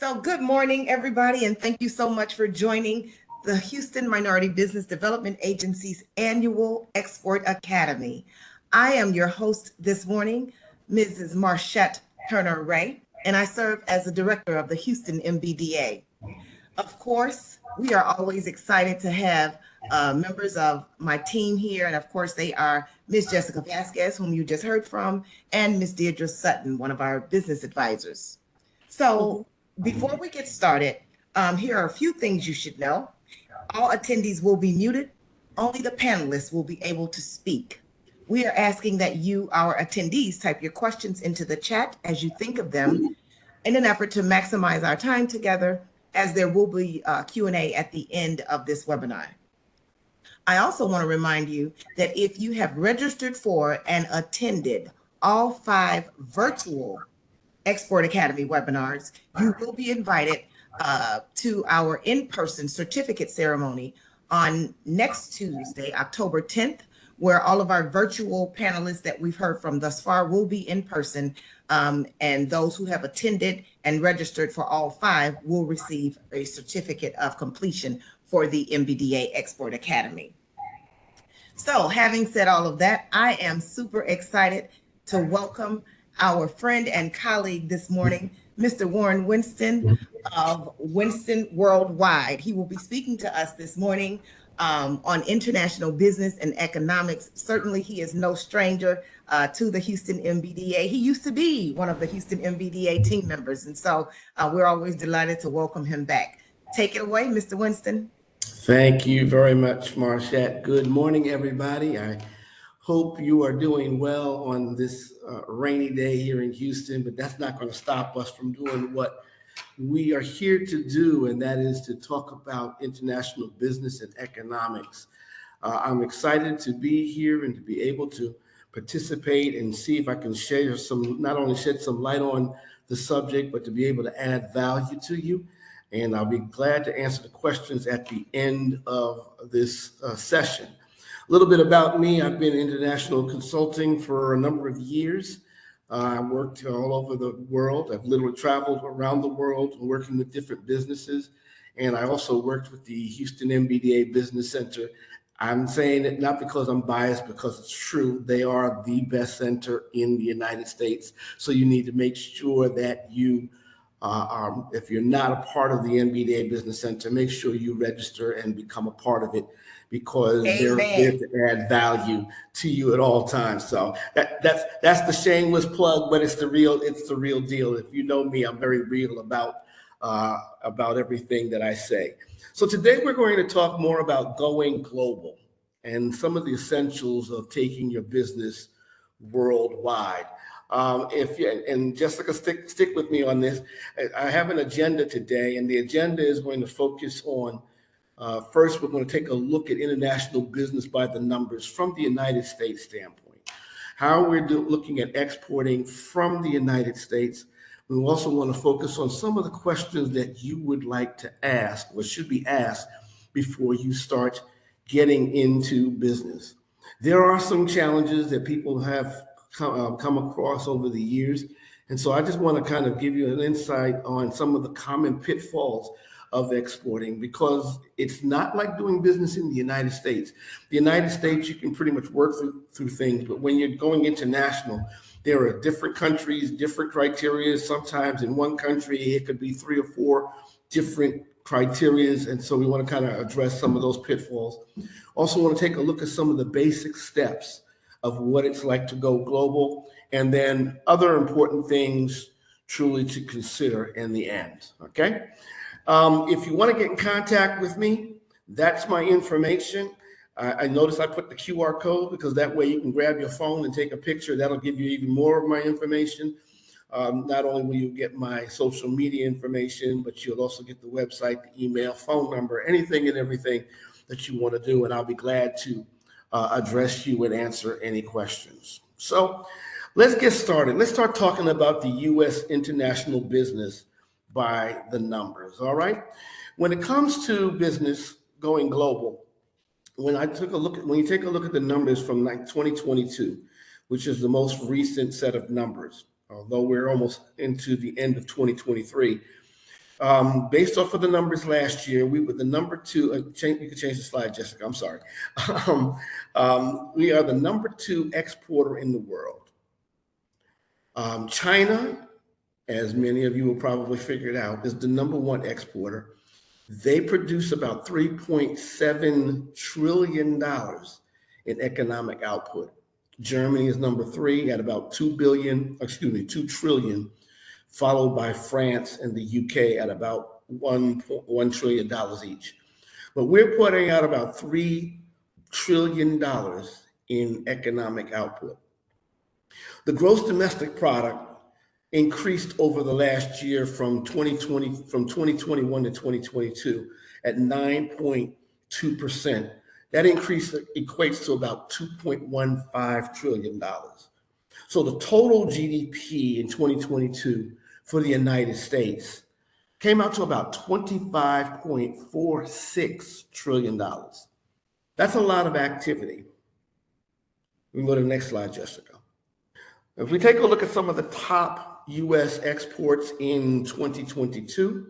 So good morning, everybody, and thank you so much for joining the Houston Minority Business Development Agency's annual Export Academy. I am your host this morning, Mrs. Marchette Turner Ray, and I serve as the director of the Houston MBDA. Of course, we are always excited to have members of my team here, and of course, they are Ms. Jessica Vasquez, whom you just heard from, and Ms. Deirdre Sutton, one of our business advisors. So before we get started, here are a few things you should know. All attendees will be muted. Only the panelists will be able to speak. We are asking that you, our attendees, type your questions into the chat as you think of them in an effort to maximize our time together, as there will be Q&A at the end of this webinar. I also want to remind you that if you have registered for and attended all 5 virtual Export Academy webinars, you will be invited to our in-person certificate ceremony on next Tuesday, October 10th, where all of our virtual panelists that we've heard from thus far will be in person, and those who have attended and registered for all 5 will receive a certificate of completion for the MBDA Export Academy. So having said all of that, I am super excited to welcome our friend and colleague this morning, Mr. Warren Winston of Winston Worldwide. He will be speaking to us this morning on international business and economics. Certainly, he is no stranger to the Houston MBDA. He used to be one of the Houston MBDA team members, and so we're always delighted to welcome him back. Take it away, Mr. Winston. Thank you very much, Marchette. Good morning, everybody. I hope you are doing well on this rainy day here in Houston, but that's not going to stop us from doing what we are here to do, and that is to talk about international business and economics. I'm excited to be here and to be able to participate and see if I can share not only shed some light on the subject, but to be able to add value to you. And I'll be glad to answer the questions at the end of this session. A little bit about me. I've been in international consulting for a number of years. I worked all over the world. I've literally traveled around the world working with different businesses. And I also worked with the Houston MBDA Business Center. I'm saying it not because I'm biased, because it's true. They are the best center in the United States. So you need to make sure that you if you're not a part of the MBDA Business Center, make sure you register and become a part of it, because they're there to add value to you at all times. So that's the shameless plug, but it's the real deal. If you know me, I'm very real about everything that I say. So today we're going to talk more about going global and some of the essentials of taking your business worldwide. And Jessica, stick with me on this. I have an agenda today, and the agenda is going to focus on, first, we're going to take a look at international business by the numbers from the United States standpoint, how we're looking at exporting from the United States. We also want to focus on some of the questions that you would like to ask or should be asked before you start getting into business. There are some challenges that people have come across over the years. And so I just want to kind of give you an insight on some of the common pitfalls of exporting, because it's not like doing business in the United States. The United States, you can pretty much work through things, but when you're going international, there are different countries, different criteria. Sometimes in one country, it could be 3 or 4 different criterias. And so we want to kind of address some of those pitfalls. Also want to take a look at some of the basic steps of what it's like to go global, and then other important things truly to consider in the end, okay? If you want to get in contact with me, that's my information. I notice I put the QR code because that way you can grab your phone and take a picture. That'll give you even more of my information. Not only will you get my social media information, but you'll also get the website, the email, phone number, anything and everything that you want to do, and I'll be glad to address you and answer any questions. So let's get started. Let's start talking about the U.S. international business by the numbers, all right? When it comes to business going global, when you take a look at the numbers from like 2022, which is the most recent set of numbers, although we're almost into the end of 2023, Based off of the numbers last year, we were the number two. You can change the slide, Jessica. I'm sorry. We are the number two exporter in the world. China, as many of you will probably figure it out, is the number one exporter. They produce about $3.7 trillion in economic output. Germany is number three at about 2 trillion, followed by France and the UK at about $1 trillion each. But we're putting out about $3 trillion in economic output. The gross domestic product increased over the last year from 2021 to 2022 at 9.2%. That increase equates to about $2.15 trillion. So the total GDP in 2022 for the United States came out to about $25.46 trillion. That's a lot of activity. We can go to the next slide, Jessica. If we take a look at some of the top U.S. exports in 2022,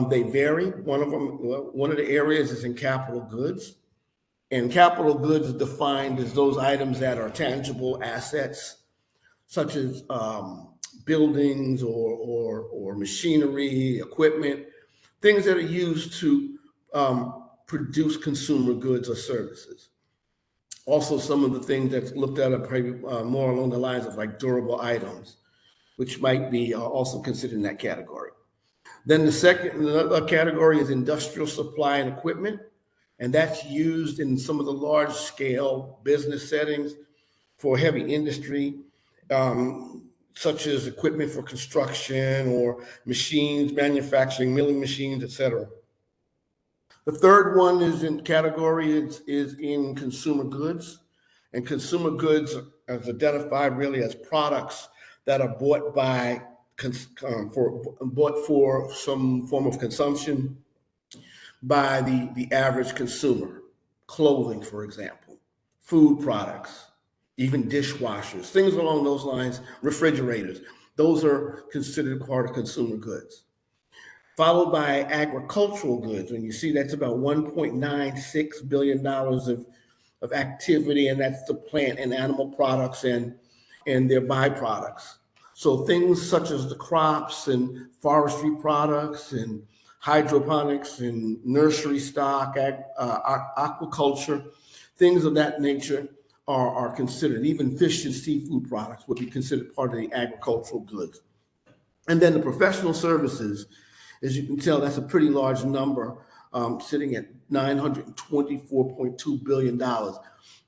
they vary. One of the areas is in capital goods. And capital goods is defined as those items that are tangible assets, such as buildings or machinery, equipment, things that are used to produce consumer goods or services. Also, some of the things that's looked at are more along the lines of like durable items, which might be also considered in that category. Then the category is industrial supply and equipment, and that's used in some of the large scale business settings for heavy industry, such as equipment for construction or machines, manufacturing, milling machines, etc. The third one is in category is in consumer goods, and consumer goods is identified really as products that are bought for some form of consumption by the average consumer. Clothing, for example, food products, even dishwashers, things along those lines, refrigerators. Those are considered part of consumer goods. Followed by agricultural goods, and you see that's about $1.96 billion of activity, and that's the plant and animal products and their byproducts. So things such as the crops and forestry products and hydroponics and nursery stock, aquaculture, things of that nature are considered. Even fish and seafood products would be considered part of the agricultural goods. And then the professional services, as you can tell, that's a pretty large number, sitting at $924.2 billion.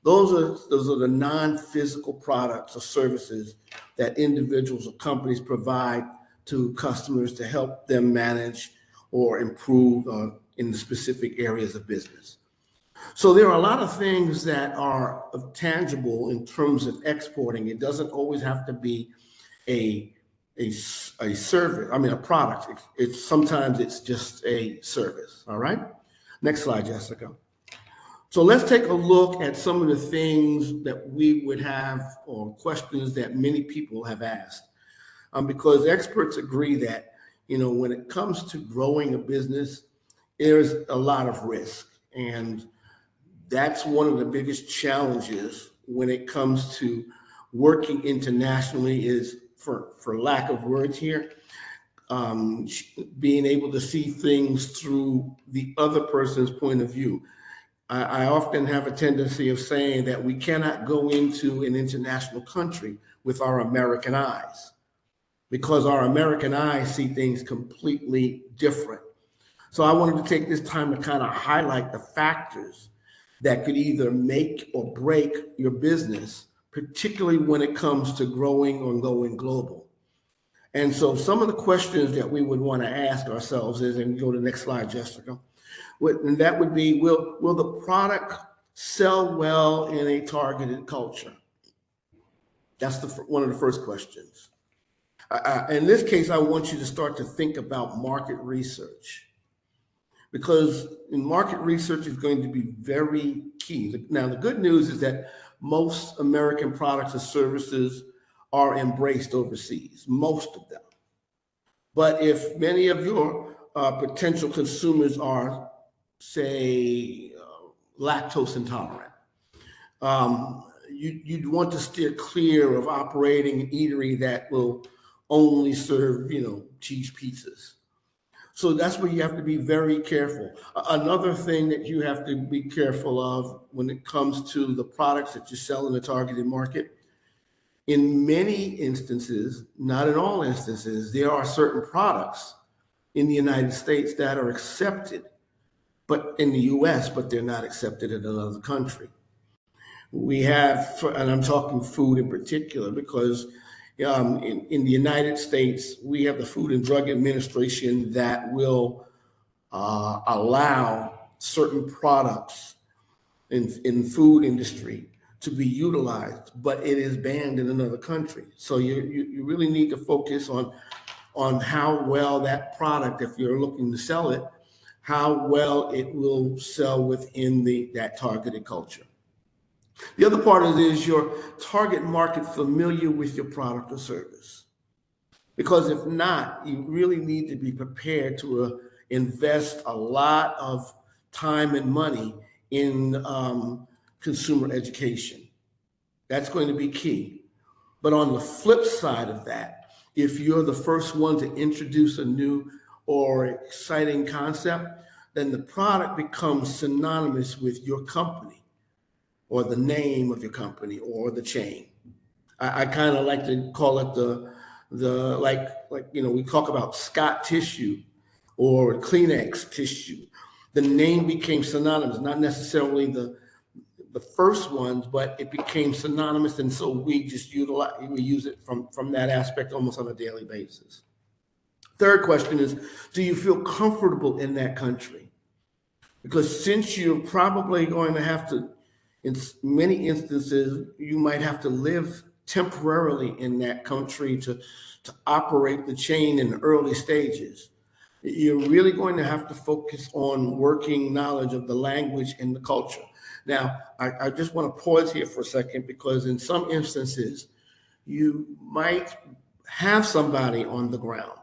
Those are the non-physical products or services that individuals or companies provide to customers to help them manage or improve in the specific areas of business. So there are a lot of things that are tangible in terms of exporting. It doesn't always have to be a service, a product. Sometimes it's just a service, all right? Next slide, Jessica. So let's take a look at some of the things that we would have or questions that many people have asked. Because experts agree that, when it comes to growing a business, there's a lot of risk. And that's one of the biggest challenges when it comes to working internationally is, for lack of words here, being able to see things through the other person's point of view. I often have a tendency of saying that we cannot go into an international country with our American eyes, because our American eyes see things completely different. So I wanted to take this time to kind of highlight the factors that could either make or break your business, particularly when it comes to growing or going global. And so some of the questions that we would want to ask ourselves is, and go to the next slide, Jessica, and that would be, will the product sell well in a targeted culture? That's one of the first questions. In this case, I want you to start to think about market research, because market research is going to be very key. Now, the good news is that most American products and services are embraced overseas, most of them. But if many of your potential consumers are, say, lactose intolerant, you'd want to steer clear of operating an eatery that will only serve, cheese pizzas. So that's where you have to be very careful. Another thing that you have to be careful of when it comes to the products that you sell in the targeted market, in many instances, not in all instances, there are certain products in the United States that are accepted, but in the US, but they're not accepted in another country. We have, and I'm talking food in particular, because in the United States, we have the Food and Drug Administration that will allow certain products in food industry to be utilized, but it is banned in another country. So you really need to focus on how well that product, if you're looking to sell it, how well it will sell within that targeted culture. The other part is your target market familiar with your product or service? Because if not, you really need to be prepared to invest a lot of time and money in consumer education. That's going to be key. But on the flip side of that, if you're the first one to introduce a new or exciting concept, then the product becomes synonymous with your company or the name of your company or the chain. I kind of like to call it the like we talk about Scott tissue or Kleenex tissue. The name became synonymous, not necessarily the first ones, but it became synonymous, and so we just use it from that aspect almost on a daily basis. Third question is, do you feel comfortable in that country? Because since you're probably going to have to, in many instances, you might have to live temporarily in that country to operate the chain in the early stages. You're really going to have to focus on working knowledge of the language and the culture. Now, I just want to pause here for a second, because in some instances, you might have somebody on the ground,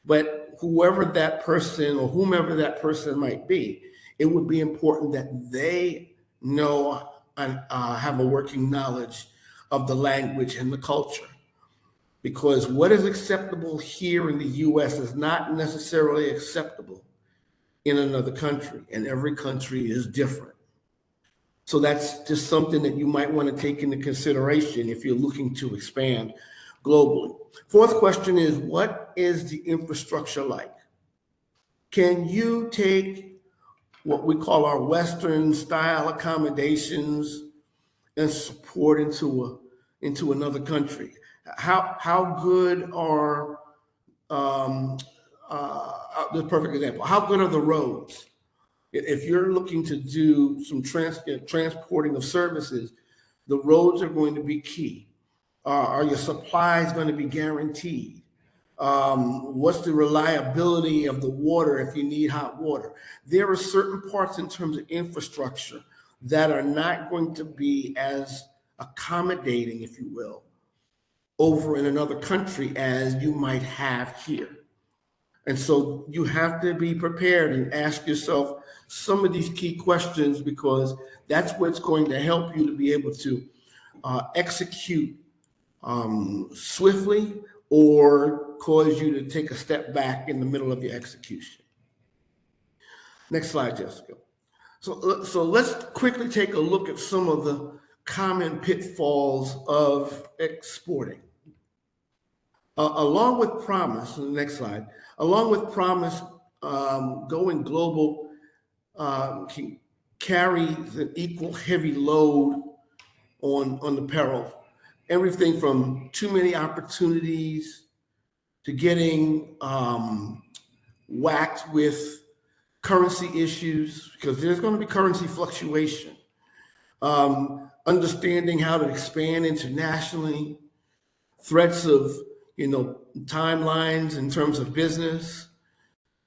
but whoever that person or whomever that person might be, it would be important that they know and have a working knowledge of the language and the culture. Because what is acceptable here in the US is not necessarily acceptable in another country, and every country is different. So that's just something that you might want to take into consideration if you're looking to expand globally. Fourth question is, what is the infrastructure like? Can you take what we call our Western style accommodations and support into another country? How good are the perfect example? How good are the roads? If you're looking to do some transporting of services, the roads are going to be key. Are your supplies going to be guaranteed? What's the reliability of the water if you need hot water? There are certain parts in terms of infrastructure that are not going to be as accommodating, if you will, over in another country as you might have here. And so you have to be prepared and ask yourself some of these key questions, because that's what's going to help you to be able to execute swiftly or cause you to take a step back in the middle of your execution. Next slide, Jessica. So let's quickly take a look at some of the common pitfalls of exporting. Along with promise, the next slide, along with promise, going global carries an equal heavy load on the peril. Everything from too many opportunities to getting whacked with currency issues, because there's going to be currency fluctuation. Understanding how to expand internationally, threats of timelines in terms of business,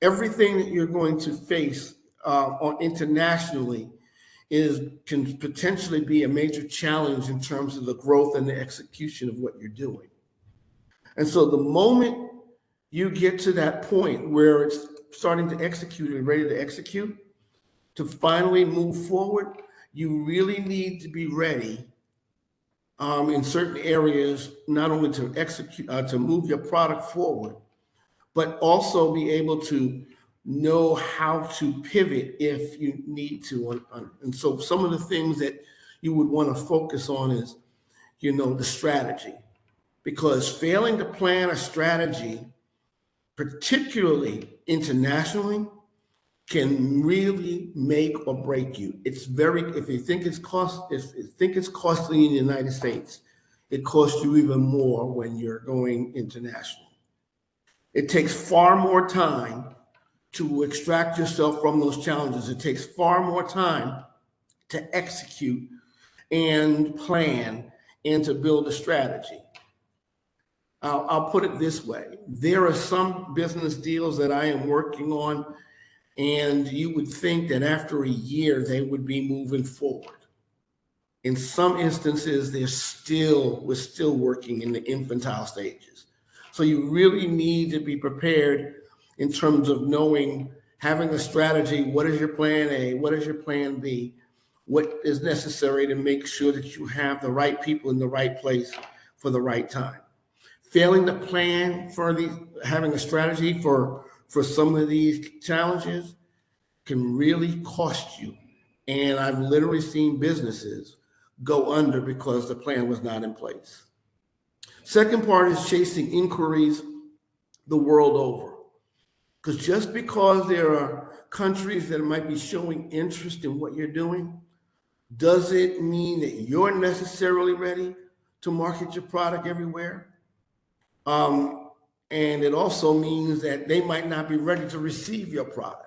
everything that you're going to face internationally can potentially be a major challenge in terms of the growth and the execution of what you're doing. And so the moment you get to that point where it's starting to execute and ready to execute, to finally move forward, you really need to be ready in certain areas, not only to execute, to move your product forward, but also be able to know how to pivot if you need to. And so some of the things that you would want to focus on is, the strategy, because failing to plan a strategy, particularly internationally, can really make or break you. It's very, if you think if you think it's costly in the United States, it costs you even more when you're going international. It takes far more time to extract yourself from those challenges. It takes far more time to execute and plan and to build a strategy. I'll put it this way. There are some business deals that I am working on, and you would think that after a year, they would be moving forward. In some instances, we're still working in the infantile stages. So you really need to be prepared in terms of knowing, having a strategy. What is your plan A? What is your plan B? What is necessary to make sure that you have the right people in the right place for the right time? Failing to plan for having a strategy for some of these challenges can really cost you. And I've literally seen businesses go under because the plan was not in place. Second part is chasing inquiries the world over. Because just because there are countries that might be showing interest in what you're doing, doesn't mean that you're necessarily ready to market your product everywhere. And it also means that they might not be ready to receive your product.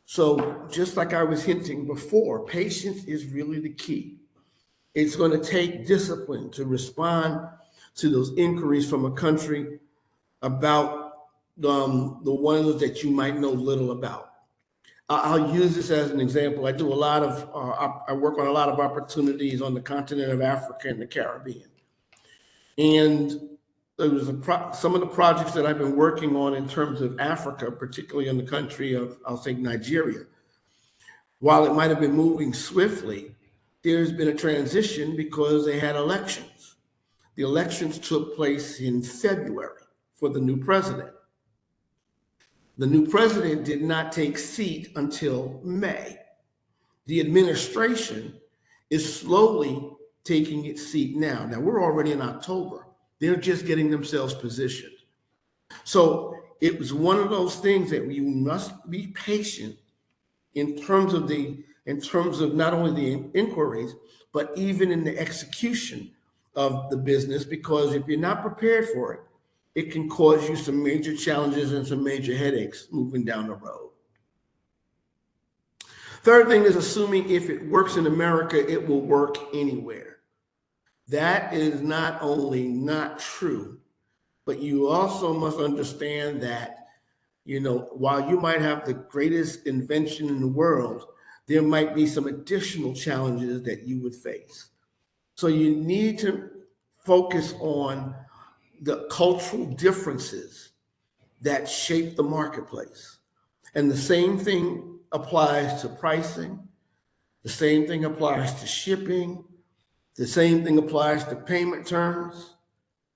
So just like I was hinting before, patience is really the key. It's going to take discipline to respond to those inquiries from a country about the ones that you might know little about. I'll use this as an example. I work on a lot of opportunities on the continent of Africa and the Caribbean. And there was some of the projects that I've been working on in terms of Africa, particularly in the country of, I'll say, Nigeria. While it might have been moving swiftly, there's been a transition because they had elections. The elections took place in February for the new president. The new president did not take seat until May. The administration is slowly taking its seat now. Now, we're already in October. They're just getting themselves positioned. So it was one of those things that you must be patient in terms of not only the inquiries, but even in the execution of the business, because if you're not prepared for it, it can cause you some major challenges and some major headaches moving down the road. Third thing is assuming if it works in America, it will work anywhere. That is not only not true, but you also must understand that, while you might have the greatest invention in the world, there might be some additional challenges that you would face. So you need to focus on the cultural differences that shape the marketplace. And the same thing applies to pricing. The same thing applies to shipping. The same thing applies to payment terms,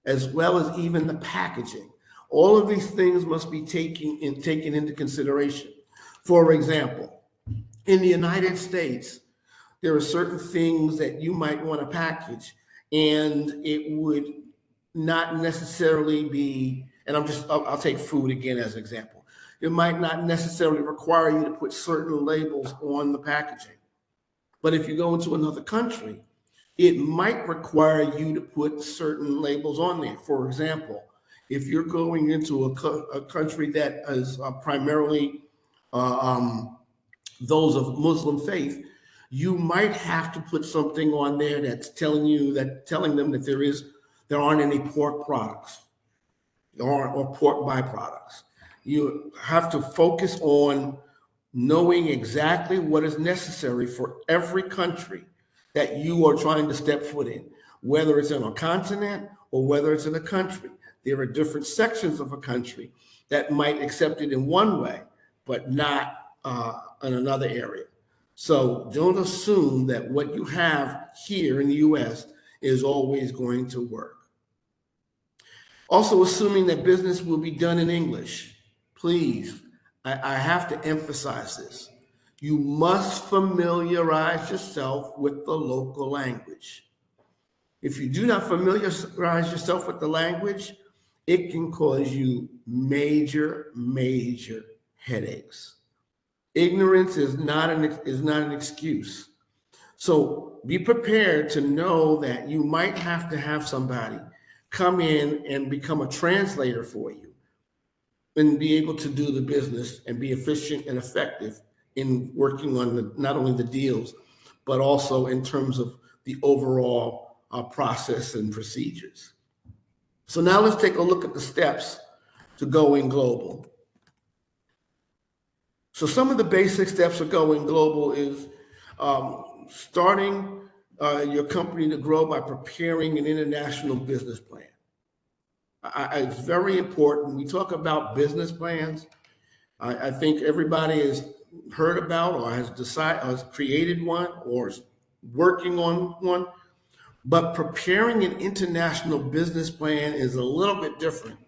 as well as even the packaging. All of these things must be taken into consideration. For example, in the United States, there are certain things that you might want to package, and it would not necessarily be, and I'll take food again as an example. It might not necessarily require you to put certain labels on the packaging. But if you go into another country, it might require you to put certain labels on there. For example, if you're going into a country that is primarily those of Muslim faith, you might have to put something on there that's telling them that there aren't any pork products or pork byproducts. You have to focus on knowing exactly what is necessary for every country that you are trying to step foot in, whether it's in a continent or whether it's in a country. There are different sections of a country that might accept it in one way, but not in another area. So don't assume that what you have here in the US is always going to work. Also, assuming that business will be done in English. Please, I have to emphasize this. You must familiarize yourself with the local language. If you do not familiarize yourself with the language, it can cause you major, major headaches. Ignorance is not an excuse. So be prepared to know that you might have to have somebody come in and become a translator for you and be able to do the business and be efficient and effective in working on not only the deals, but also in terms of the overall process and procedures. So now let's take a look at the steps to going global. So some of the basic steps of going global is starting your company to grow by preparing an international business plan. It's very important. We talk about business plans. I think everybody has heard about or has created one or is working on one. But preparing an international business plan is a little bit different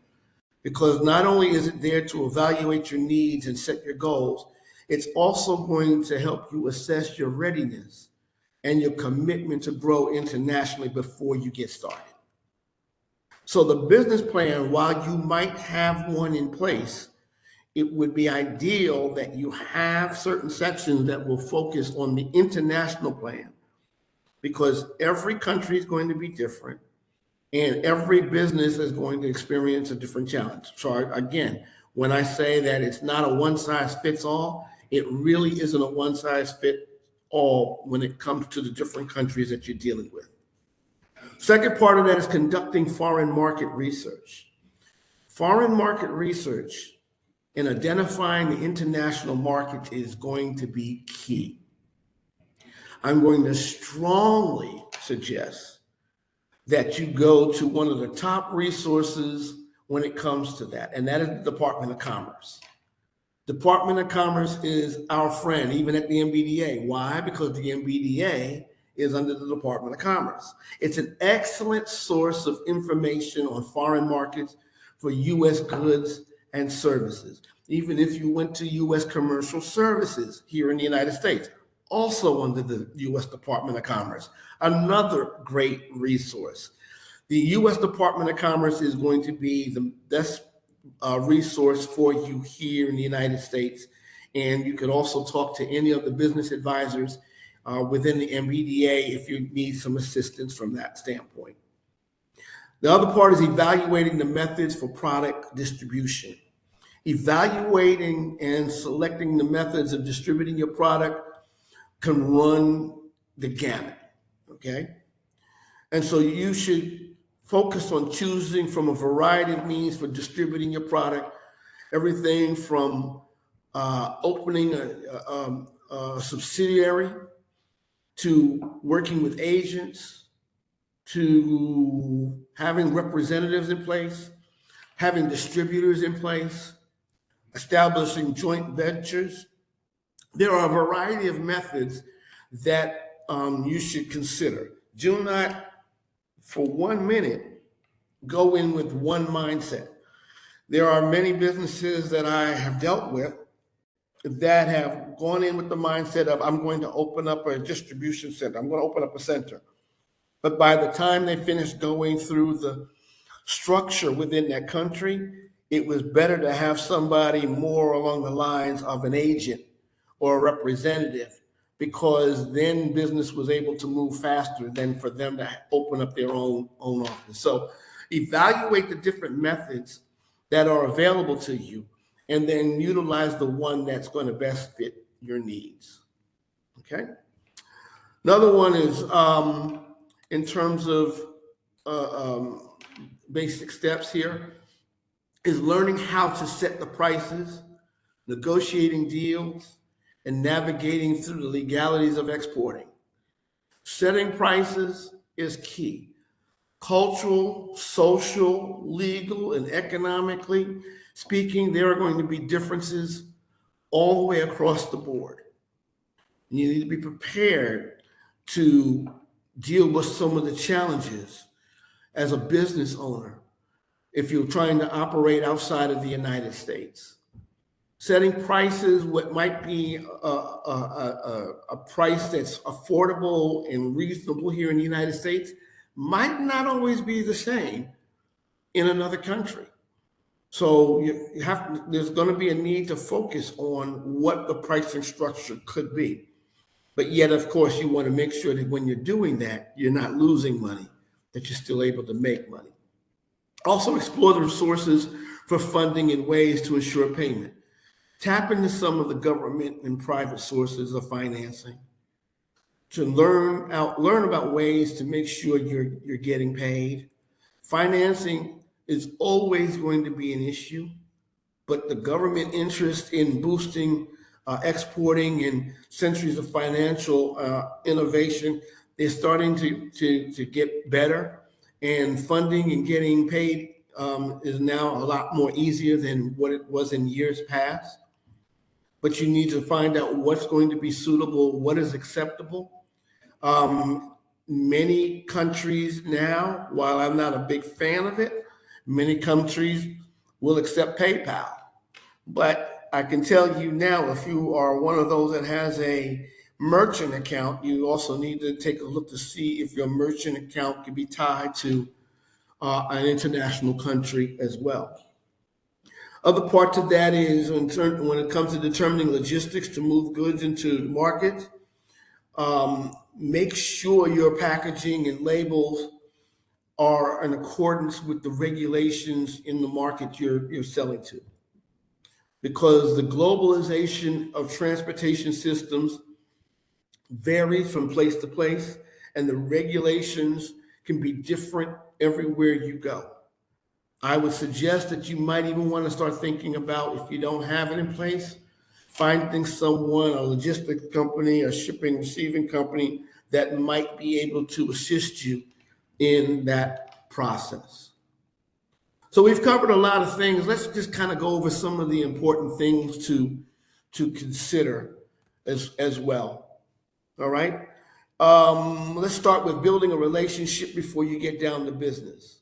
because not only is it there to evaluate your needs and set your goals, it's also going to help you assess your readiness and your commitment to grow internationally before you get started. So the business plan, while you might have one in place, it would be ideal that you have certain sections that will focus on the international plan because every country is going to be different and every business is going to experience a different challenge. So again, when I say that it's not a one size fits all, it really isn't a one size fits all when it comes to the different countries that you're dealing with. Second part of that is conducting foreign market research. Foreign market research and identifying the international market is going to be key. I'm going to strongly suggest that you go to one of the top resources when it comes to that, and that is the Department of Commerce. Department of Commerce is our friend, even at the MBDA. Why? Because the MBDA is under the Department of Commerce. It's an excellent source of information on foreign markets for U.S. goods and services. Even if you went to U.S. commercial services here in the United States, also under the U.S. Department of Commerce, another great resource. The U.S. Department of Commerce is going to be the best resource for you here in the United States. And you could also talk to any of the business advisors within the MBDA if you need some assistance from that standpoint. The other part is evaluating the methods for product distribution. Evaluating and selecting the methods of distributing your product can run the gamut, okay? And so you should focus on choosing from a variety of means for distributing your product, everything from opening a subsidiary to working with agents to having representatives in place, having distributors in place, establishing joint ventures. There are a variety of methods that you should consider. Do not, for 1 minute, go in with one mindset. There are many businesses that I have dealt with that have gone in with the mindset of, I'm going to open up a distribution center. I'm going to open up a center. But by the time they finished going through the structure within that country, it was better to have somebody more along the lines of an agent or a representative, because then business was able to move faster than for them to open up their own office. So evaluate the different methods that are available to you and then utilize the one that's going to best fit your needs. Okay. Another one is in terms of basic steps here is learning how to set the prices, negotiating deals, and navigating through the legalities of exporting. Setting prices is key. cultural, social, legal, and economically speaking, there are going to be differences all the way across the board. You need to be prepared to deal with some of the challenges as a business owner if you're trying to operate outside of the United States. Setting prices, what might be a price that's affordable and reasonable here in the United States, might not always be the same in another country. So there's going to be a need to focus on what the pricing structure could be. But yet, of course, you want to make sure that when you're doing that, you're not losing money, that you're still able to make money. Also explore the resources for funding and ways to ensure payment. Tap into some of the government and private sources of financing to learn about ways to make sure you're getting paid. Financing is always going to be an issue, but the government interest in boosting exporting and centuries of financial innovation is starting to get better, and funding and getting paid is now a lot more easier than what it was in years past. But you need to find out what's going to be suitable, what is acceptable. Many countries now, while I'm not a big fan of it, many countries will accept PayPal. But I can tell you now, if you are one of those that has a merchant account, you also need to take a look to see if your merchant account can be tied to an international country as well. Other part to that is when it comes to determining logistics to move goods into the market, make sure your packaging and labels are in accordance with the regulations in the market you're selling to. Because the globalization of transportation systems varies from place to place, and the regulations can be different everywhere you go. I would suggest that you might even want to start thinking about, if you don't have it in place, finding someone, a logistics company, a shipping receiving company that might be able to assist you in that process. So we've covered a lot of things. Let's just kind of go over some of the important things to consider as well. All right. Let's start with building a relationship before you get down to business.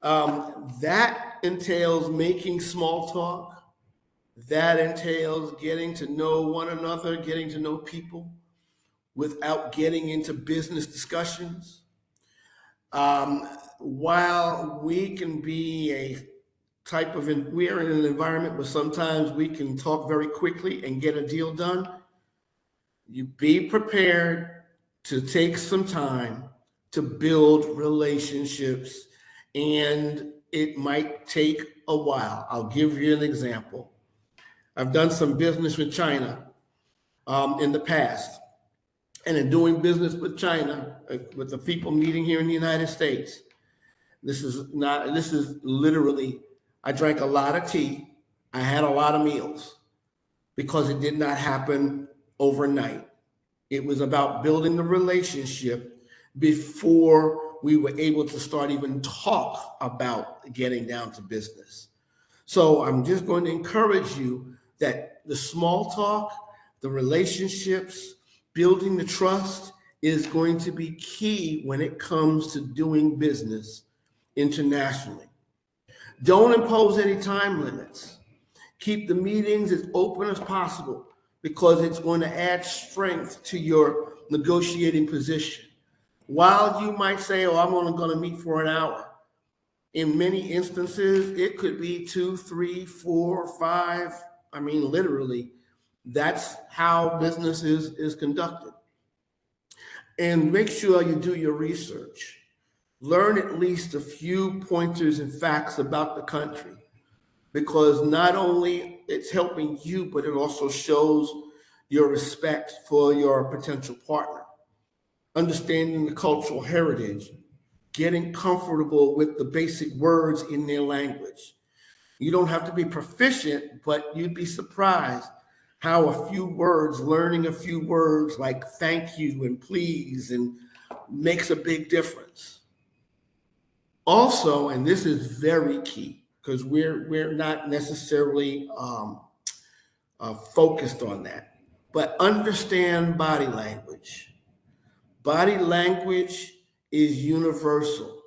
That entails making small talk. That entails getting to know one another, getting to know people without getting into business discussions. While we can be we are in an environment where sometimes we can talk very quickly and get a deal done, you be prepared to take some time to build relationships, and it might take a while. I'll give you an example. I've done some business with China in the past. And in doing business with China, with the people meeting here in the United States, this is literally, I drank a lot of tea. I had a lot of meals because it did not happen overnight. It was about building the relationship before we were able to start even talk about getting down to business. So I'm just going to encourage you that the small talk, the relationships, building the trust is going to be key when it comes to doing business internationally. Don't impose any time limits. Keep the meetings as open as possible because it's going to add strength to your negotiating position. While you might say, oh, I'm only going to meet for an hour, in many instances, it could be 2, 3, 4, 5. I mean, literally, that's how business is conducted. And make sure you do your research. Learn at least a few pointers and facts about the country, because not only it's helping you, but it also shows your respect for your potential partner. Understanding the cultural heritage, getting comfortable with the basic words in their language. You don't have to be proficient, but you'd be surprised how learning a few words like thank you and please and makes a big difference. Also, and this is very key because we're not necessarily focused on that, but understand body language. Body language is universal.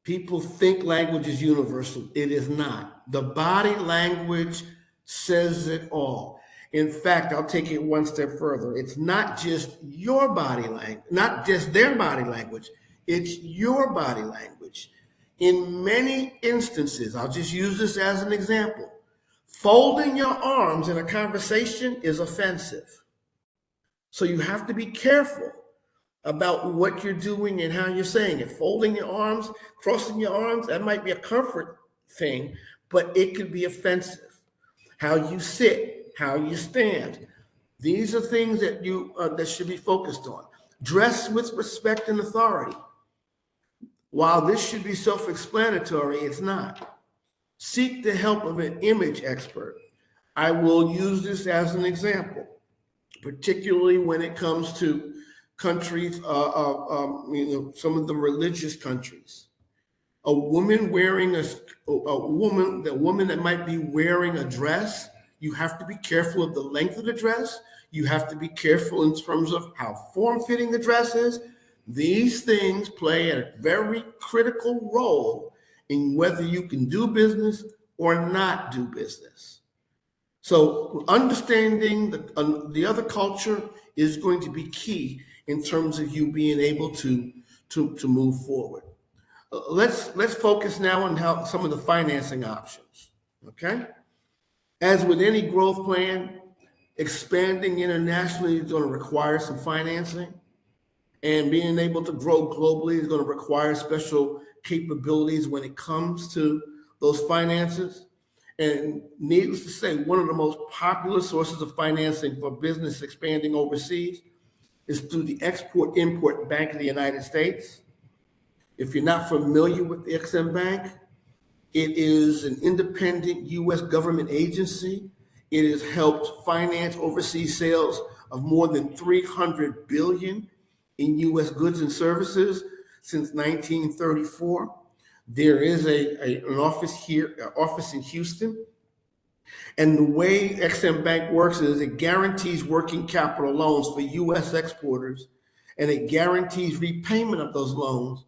People think language is universal. It is not. The body language says it all. In fact, I'll take it one step further. It's not just your body language, not just their body language, it's your body language. In many instances, I'll just use this as an example. Folding your arms in a conversation is offensive. So you have to be careful about what you're doing and how you're saying it. Folding your arms, crossing your arms, that might be a comfort thing, but it could be offensive. How you sit, how you stand. These are things that you that should be focused on. Dress with respect and authority. While this should be self-explanatory, it's not. Seek the help of an image expert. I will use this as an example, particularly when it comes to countries, some of the religious countries. A woman wearing the woman that might be wearing a dress, you have to be careful of the length of the dress. You have to be careful in terms of how form-fitting the dress is. These things play a very critical role in whether you can do business or not do business. So understanding the other culture is going to be key in terms of you being able to move forward. Let's focus now on how some of the financing options. Okay, as with any growth plan, expanding internationally is going to require some financing, and being able to grow globally is going to require special capabilities when it comes to those finances. And needless to say, one of the most popular sources of financing for business expanding overseas is through the Export-Import Bank of the United States. If you're not familiar with the EXIM Bank, it is an independent U.S. government agency. It has helped finance overseas sales of more than 300 billion in U.S. goods and services since 1934. There is an office in Houston. And the way EXIM Bank works is it guarantees working capital loans for U.S. exporters, and it guarantees repayment of those loans,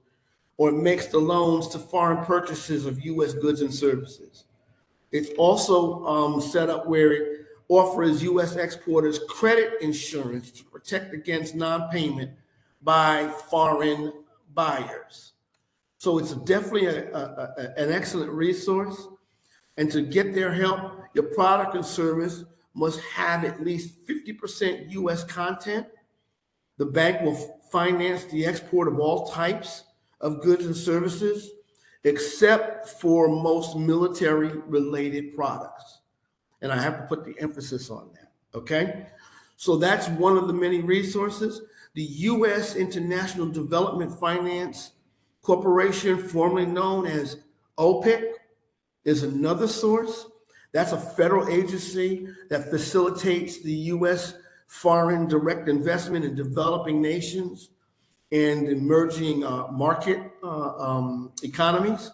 or it makes the loans to foreign purchases of U.S. goods and services. It's also set up where it offers U.S. exporters credit insurance to protect against non-payment by foreign buyers. So it's definitely an excellent resource. And to get their help, your product and service must have at least 50% U.S. content. The bank will finance the export of all types of goods and services, except for most military-related products. And I have to put the emphasis on that, okay? So that's one of the many resources. The U.S. International Development Finance Corporation, formerly known as OPIC, is another source. That's a federal agency that facilitates the U.S. foreign direct investment in developing nations and emerging market economies.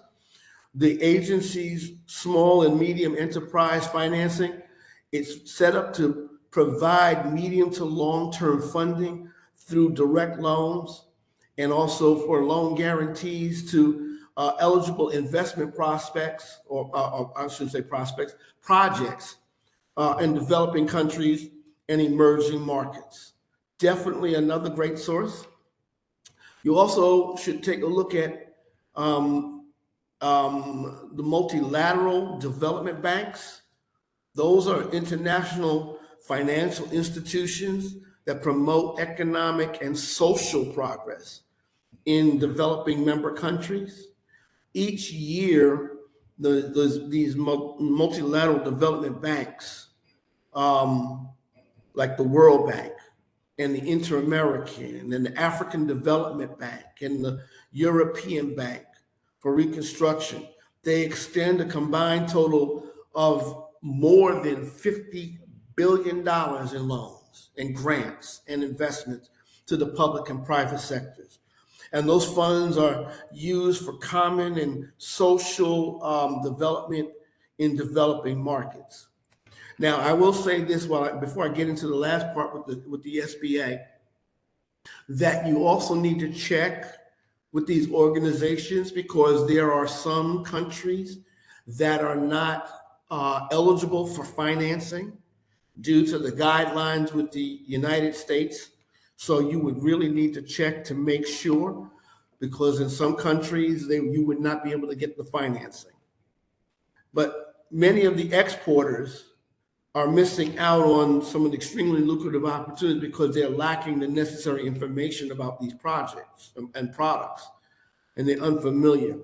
The agency's small and medium enterprise financing, it's set up to provide medium to long-term funding through direct loans and also for loan guarantees to eligible investment prospects, or I shouldn't say prospects, projects in developing countries and emerging markets. Definitely another great source. You also should take a look at the multilateral development banks. Those are international financial institutions that promote economic and social progress in developing member countries. Each year, these multilateral development banks, like the World Bank and the Inter-American and the African Development Bank and the European Bank for Reconstruction, they extend a combined total of more than $50 billion in loans and grants and investments to the public and private sectors. And those funds are used for common and social development in developing markets. Now, I will say this before I get into the last part with the SBA, that you also need to check with these organizations because there are some countries that are not eligible for financing due to the guidelines with the United States. So you would really need to check to make sure, because in some countries you would not be able to get the financing. But many of the exporters are missing out on some of the extremely lucrative opportunities because they're lacking the necessary information about these projects and products, and they're unfamiliar.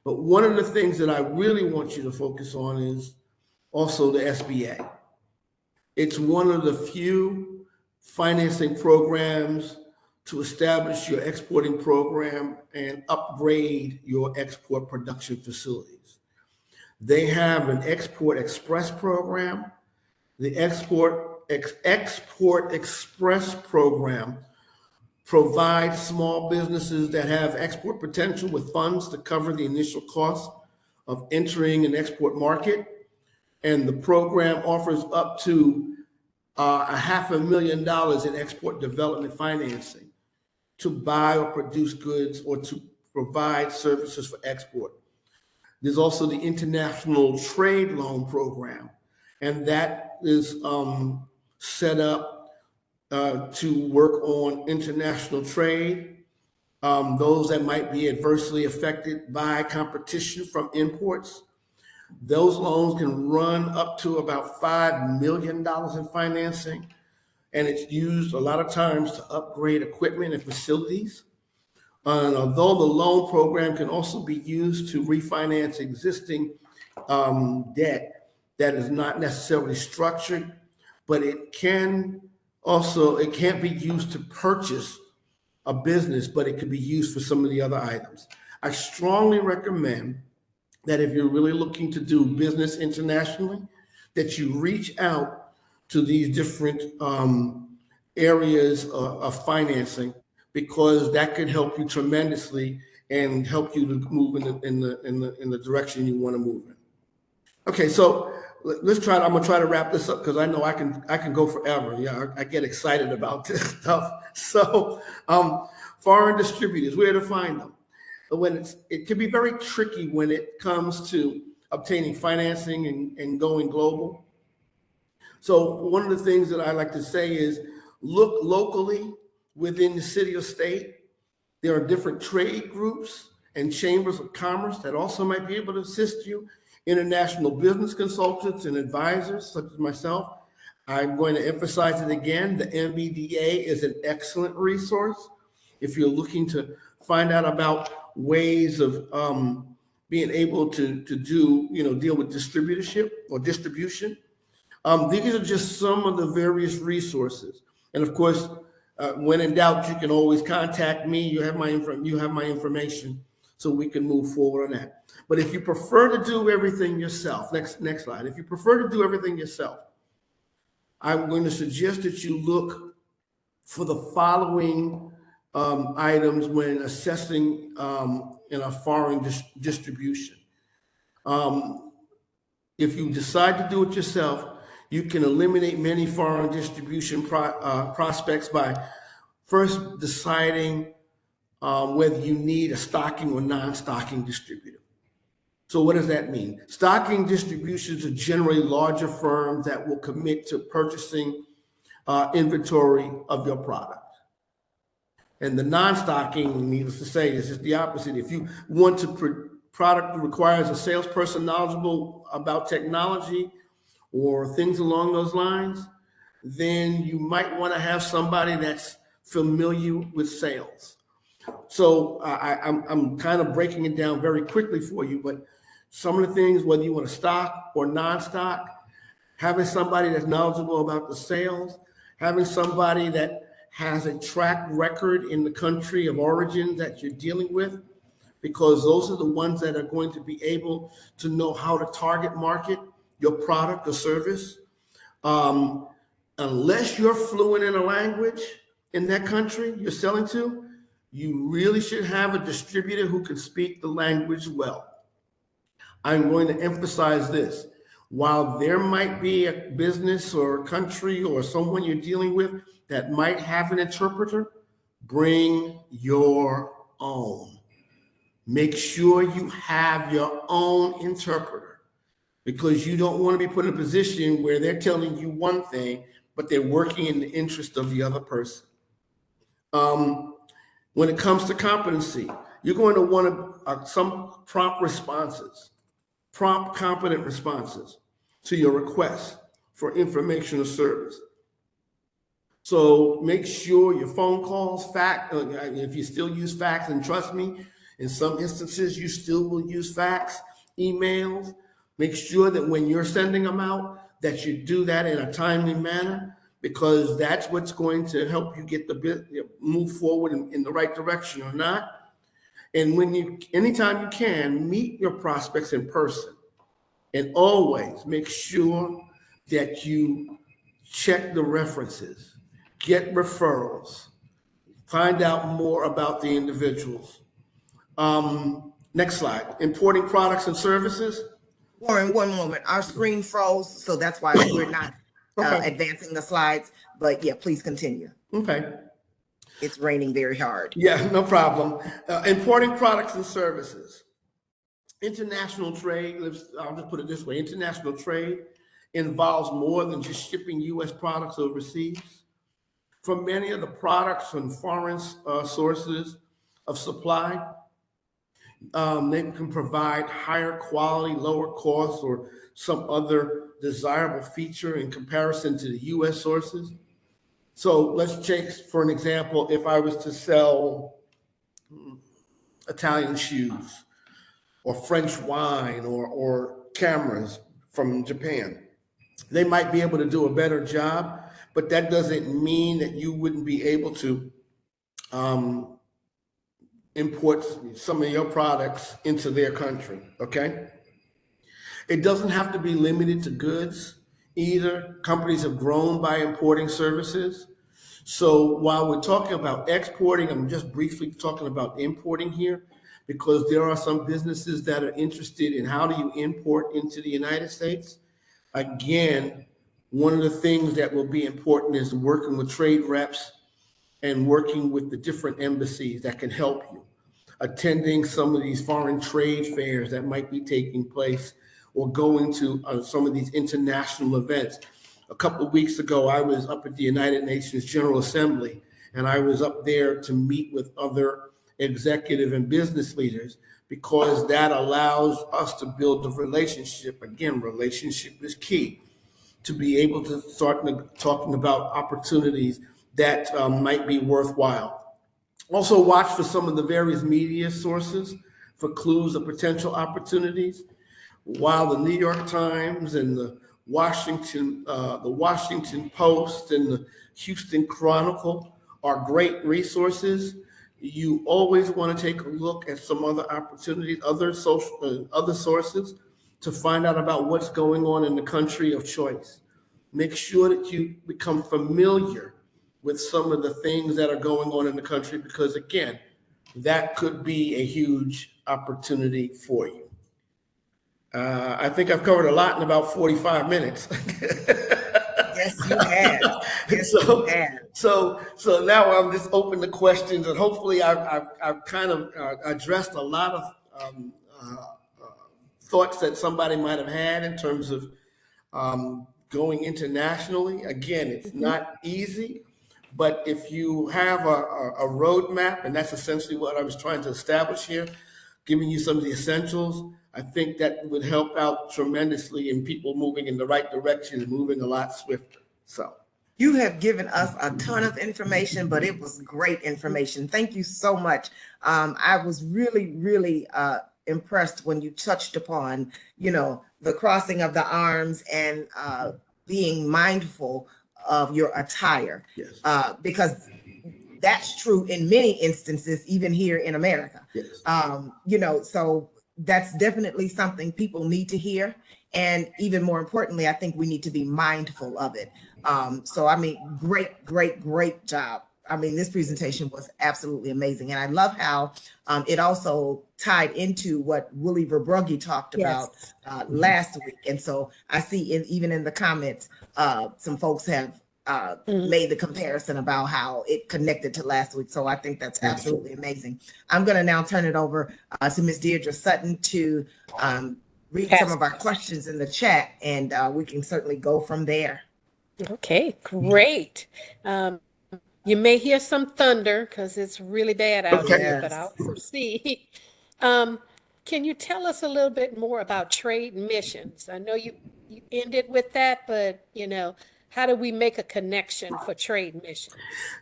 But one of the things that I really want you to focus on is also the SBA. It's one of the few financing programs to establish your exporting program and upgrade your export production facilities. They have an Export Express program. The Export Express program provides small businesses that have export potential with funds to cover the initial cost of entering an export market. And the program offers up to $500,000 in export development financing to buy or produce goods or to provide services for export. There's also the International Trade Loan Program, and that is set up to work on international trade, those that might be adversely affected by competition from imports. Those loans can run up to about $5 million in financing, and it's used a lot of times to upgrade equipment and facilities. And although the loan program can also be used to refinance existing debt that is not necessarily structured, but it can't be used to purchase a business, but it could be used for some of the other items. I strongly recommend that if you're really looking to do business internationally, that you reach out to these different areas of financing, because that could help you tremendously and help you to move in the direction you want to move in. Okay, so let's try. I'm gonna try to wrap this up because I know I can go forever. Yeah, I get excited about this stuff. So, foreign distributors, where to find them? It can be very tricky when it comes to obtaining financing and going global. So one of the things that I like to say is look locally within the city or state. There are different trade groups and chambers of commerce that also might be able to assist you. International business consultants and advisors such as myself. I'm going to emphasize it again. The MBDA is an excellent resource if you're looking to find out about ways of being able to deal with distributorship or distribution. These are just some of the various resources. And of course, when in doubt, you can always contact me. You have my information, so we can move forward on that. But if you prefer to do everything yourself, next slide. If you prefer to do everything yourself, I'm going to suggest that you look for the following items when assessing in a foreign distribution. If you decide to do it yourself, you can eliminate many foreign distribution prospects by first deciding whether you need a stocking or non-stocking distributor. So what does that mean? Stocking distributions are generally larger firms that will commit to purchasing inventory of your product. And the non-stocking, needless to say, is just the opposite. If you want to product that requires a salesperson knowledgeable about technology or things along those lines, then you might want to have somebody that's familiar with sales. So I'm kind of breaking it down very quickly for you, but some of the things, whether you want to stock or non-stock, having somebody that's knowledgeable about the sales, having somebody that has a track record in the country of origin that you're dealing with, because those are the ones that are going to be able to know how to target market your product or service. Unless you're fluent in a language in that country you're selling to, You really should have a distributor who can speak the language well. I'm going to emphasize this. While there might be a business or a country or someone you're dealing with that might have an interpreter, bring your own. Make sure you have your own interpreter, because you don't want to be put in a position where they're telling you one thing, but they're working in the interest of the other person. When it comes to competency, you're going to want some prompt responses, prompt, competent responses to your requests for information or service. So make sure your phone calls, if you still use fax, and trust me, in some instances, you still will use fax, emails. Make sure that when you're sending them out, that you do that in a timely manner, because that's what's going to help you get move forward in the right direction or not. And anytime you can, meet your prospects in person, and always make sure that you check the references, get referrals, find out more about the individuals. Next slide. Importing products and services. Warren, one moment. Our screen froze, so that's why we're not advancing the slides. But yeah, please continue. Okay. It's raining very hard. Yeah, no problem. Importing products and services. International trade, I'll just put it this way, international trade involves more than just shipping U.S. products overseas. For many of the products from foreign sources of supply, they can provide higher quality, lower cost, or some other desirable feature in comparison to the U.S. sources. So let's take, for an example, if I was to sell Italian shoes or French wine or cameras from Japan, they might be able to do a better job, but that doesn't mean that you wouldn't be able to import some of your products into their country, okay? It doesn't have to be limited to goods either. Companies have grown by importing services. So while we're talking about exporting, I'm just briefly talking about importing here, because there are some businesses that are interested in how do you import into the United States. Again, one of the things that will be important is working with trade reps and working with the different embassies that can help you. Attending some of these foreign trade fairs that might be taking place, or going to some of these international events. A couple of weeks ago, I was up at the United Nations General Assembly, and I was up there to meet with other executive and business leaders, because that allows us to build the relationship. Again, relationship is key to be able to start talking about opportunities that might be worthwhile. Also, watch for some of the various media sources for clues of potential opportunities. While the New York Times and the Washington Post and the Houston Chronicle are great resources, you always want to take a look at some other opportunities, other sources, to find out about what's going on in the country of choice. Make sure that you become familiar with some of the things that are going on in the country, because again, that could be a huge opportunity for you. I think I've covered a lot in about 45 minutes. Yes, you have. Yes, so, you have. So now I'm just open to questions, and hopefully I've kind of addressed a lot of thoughts that somebody might have had in terms of going internationally. Again, it's not easy, but if you have a roadmap, and that's essentially what I was trying to establish here, giving you some of the essentials, I think that would help out tremendously in people moving in the right direction and moving a lot swifter. So you have given us a ton of information, but it was great information. Thank you so much. I was really, really impressed when you touched upon, the crossing of the arms and being mindful of your attire. Yes. Because that's true in many instances, even here in America. Yes. So that's definitely something people need to hear. And even more importantly, I think we need to be mindful of it. So, I mean, great job. this presentation was absolutely amazing. And I love how it also tied into what Willie Verbrugge talked about last week. And so I see even in the comments, some folks have made the comparison about how it connected to last week. So I think that's absolutely amazing. I'm going to now turn it over to Ms. Deirdre Sutton to read some of our questions in the chat, and we can certainly go from there. Okay, great. You may hear some thunder because it's really bad out here, but I'll proceed. Can you tell us a little bit more about trade missions? I know you ended with that, but how do we make a connection for trade missions?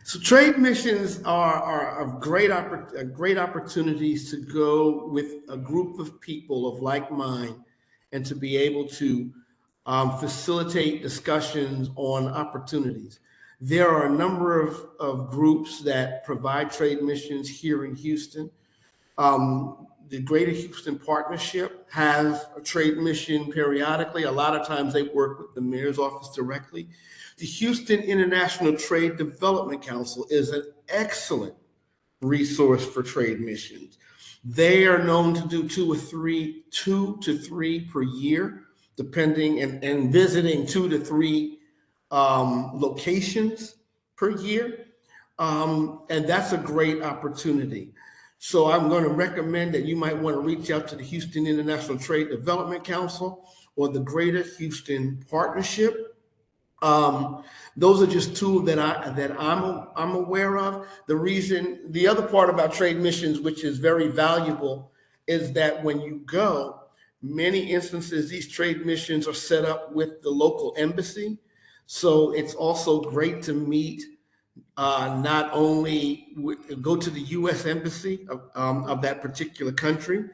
So trade missions are great opportunities to go with a group of people of like mind and to be able to facilitate discussions on opportunities. There are a number of groups that provide trade missions here in Houston. The Greater Houston Partnership has a trade mission periodically. A lot of times they work with the mayor's office directly. The Houston International Trade Development Council is an excellent resource for trade missions. They are known to do two to three per year, depending, and visiting 2 to 3 locations per year. And that's a great opportunity. So I'm going to recommend that you might want to reach out to the Houston International Trade Development Council or the Greater Houston Partnership. Those are just two that I'm aware of. The other part about trade missions, which is very valuable, is that when you go, many instances, these trade missions are set up with the local embassy. So it's also great to meet, not only go to the U.S. Embassy of that particular country.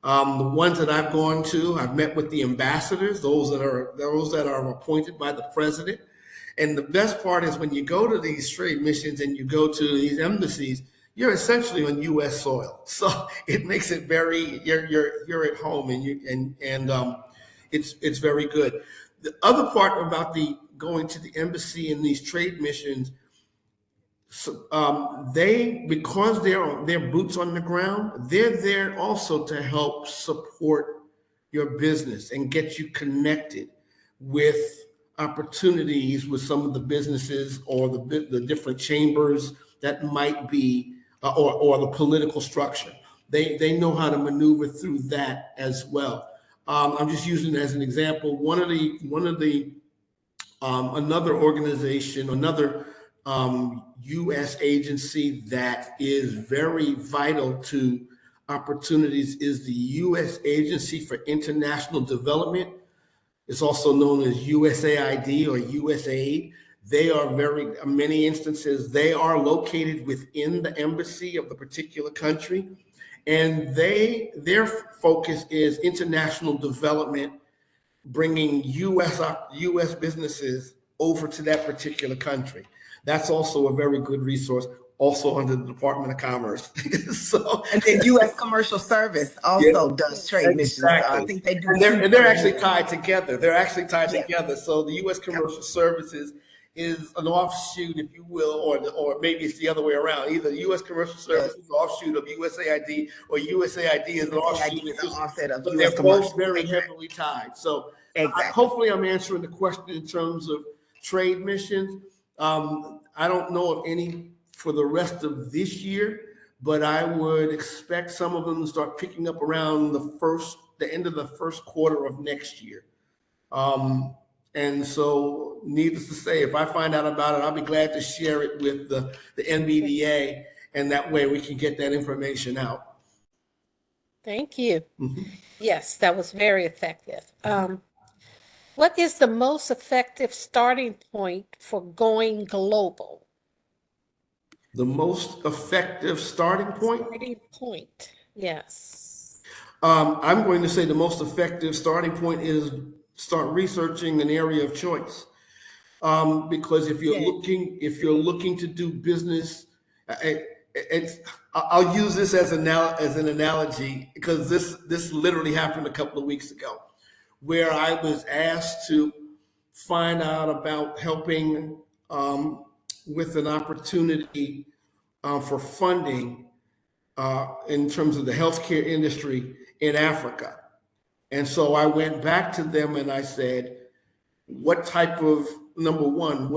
The ones that I've gone to, I've met with the ambassadors, those that are appointed by the president. And the best part is when you go to these trade missions and you go to these embassies, you're essentially on U.S. soil. So it makes it you're at home, and it's very good. The other part about going to the embassy and these trade missions, because they're boots on the ground, they're there also to help support your business and get you connected with opportunities with some of the businesses or the different chambers that might be, or the political structure. They know how to maneuver through that as well. I'm just using it as an example. Another organization, another U.S. agency that is very vital to opportunities is the U.S. Agency for International Development. It's also known as USAID or USAID. They are in many instances, they are located within the embassy of the particular country. And their focus is international development, bringing U.S. businesses over to that particular country. That's also a very good resource, also under the Department of Commerce. And then U.S. Commercial Service also does trade missions. I think they do. And they're actually tied together. Together. So the U.S. Commercial Services is an offshoot, if you will, or maybe it's the other way around. Either the U.S. Commercial Service is an offshoot of USAID, or USAID is an offset of U.S. They're both very heavily tied. So hopefully I'm answering the question in terms of trade missions. I don't know of any for the rest of this year, but I would expect some of them to start picking up around the end of the first quarter of next year. And so, needless to say, if I find out about it, I'll be glad to share it with the MBDA, and that way we can get that information out. Thank you. Yes, that was very effective. What is the most effective starting point for going global? The most effective starting point? Starting point, yes. I'm going to say the most effective starting point is start researching an area of choice. Because if you're looking to do business, I'll use this as an analogy, because this literally happened a couple of weeks ago, where I was asked to find out about helping with an opportunity for funding in terms of the healthcare industry in Africa. And so I went back to them and I said, what type of, number one,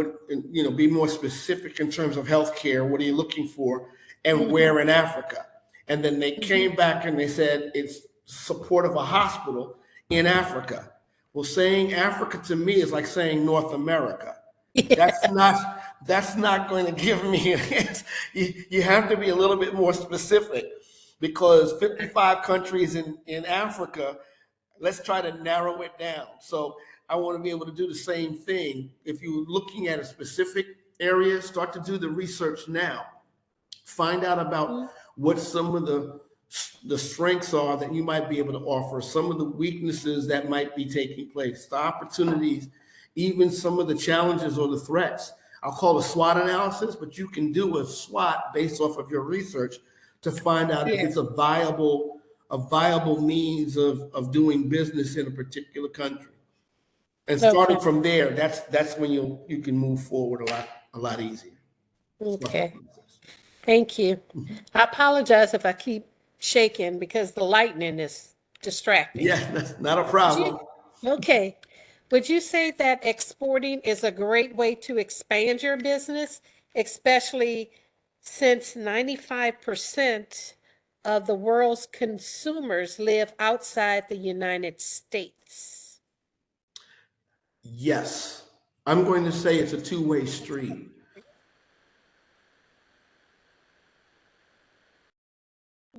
be more specific in terms of healthcare. What are you looking for? And where in Africa? And then they came back and they said, it's support of a hospital in Africa. Well, saying Africa to me is like saying North America. That's not going to give me an answer. You have to be a little bit more specific, because 55 countries in Africa, let's try to narrow it down. So I want to be able to do the same thing. If you're looking at a specific area, start to do the research now. Find out about what some of the strengths are that you might be able to offer, some of the weaknesses that might be taking place, the opportunities, even some of the challenges or the threats. I'll call it a SWOT analysis, but you can do a SWOT based off of your research to find out if it's a viable means of doing business in a particular country. And starting from there, that's when you can move forward a lot easier. Okay. Thank you. I apologize if I keep shaking because the lightning is distracting. Yeah, that's not a problem. Okay. Would you say that exporting is a great way to expand your business, especially since 95% of the world's consumers live outside the United States? Yes. I'm going to say it's a two-way street.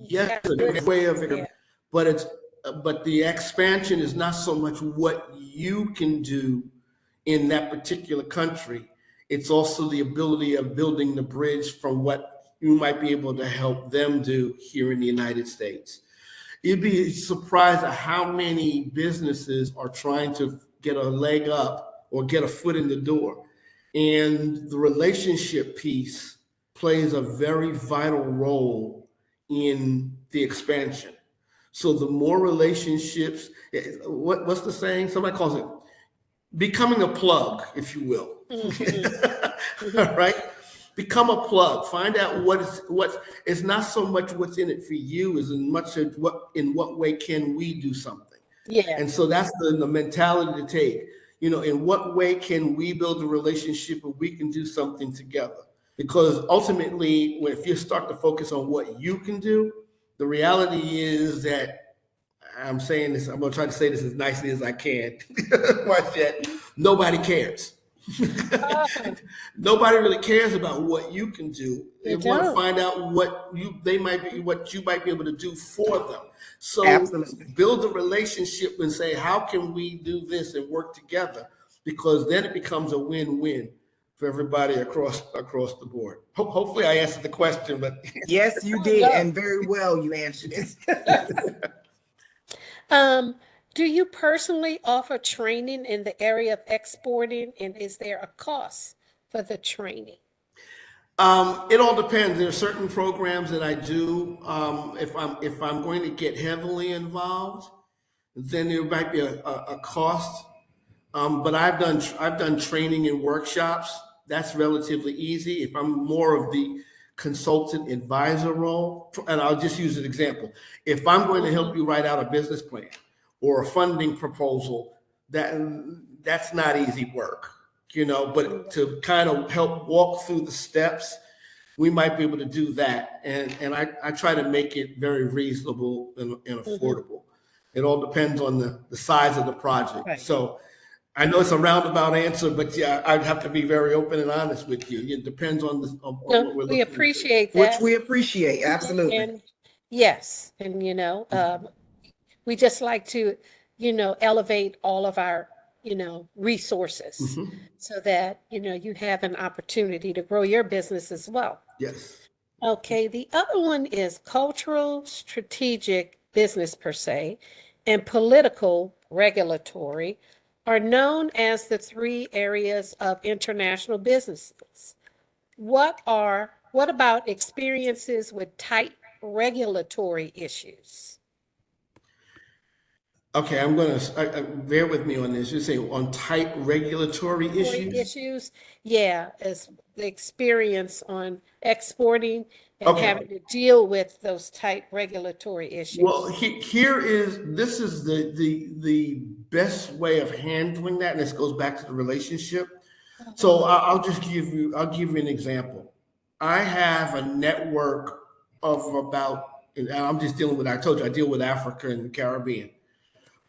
Yes, a good way of it, but the expansion is not so much what you can do in that particular country. It's also the ability of building the bridge from what you might be able to help them do here in the United States. You'd be surprised at how many businesses are trying to get a leg up or get a foot in the door. And the relationship piece plays a very vital role in the expansion. So the more relationships, what's the saying? Somebody calls it becoming a plug, if you will. Right? Become a plug. Find out what it's not so much what's in it for you as much as in what way can we do something. Yeah. And so that's the mentality to take. In what way can we build a relationship where we can do something together? Because ultimately, if you start to focus on what you can do, the reality is that I'm saying this, I'm going to try to say this as nicely as I can. Marchette, nobody cares. Nobody really cares about what you can do. They want to find out what you might be able to do for them. So build a relationship and say, how can we do this and work together? Because then it becomes a win-win for everybody across the board. Hopefully I answered the question, but yes, you did, and very well you answered it. Do you personally offer training in the area of exporting, and is there a cost for the training? It all depends. There are certain programs that I do. If I'm going to get heavily involved, then there might be a cost. But I've done training and workshops. That's relatively easy. If I'm more of the consultant advisor role, and I'll just use an example. If I'm going to help you write out a business plan or a funding proposal, that's not easy work, but to kind of help walk through the steps, we might be able to do that. And I try to make it very reasonable and affordable. It all depends on the size of the project. Right. So I know it's a roundabout answer, but yeah, I'd have to be very open and honest with you. It depends on what we're looking for. We appreciate that. Which we appreciate, absolutely. And yes, and we just like to, elevate all of our, resources so that, you have an opportunity to grow your business as well. Yes. Okay, the other one is cultural, strategic, business per se, and political, regulatory, are known as the three areas of international businesses. What about experiences with tight regulatory issues? Okay, I'm going to bear with me on this. You say on tight regulatory issues? Issues, yeah, as the experience on exporting and Okay. having to deal with those tight regulatory Well, issues. this is the best way of handling that, and this goes back to the relationship. So I'll give you an example. I have a network of about, and I'm just dealing with, I told you I deal with Africa and the Caribbean.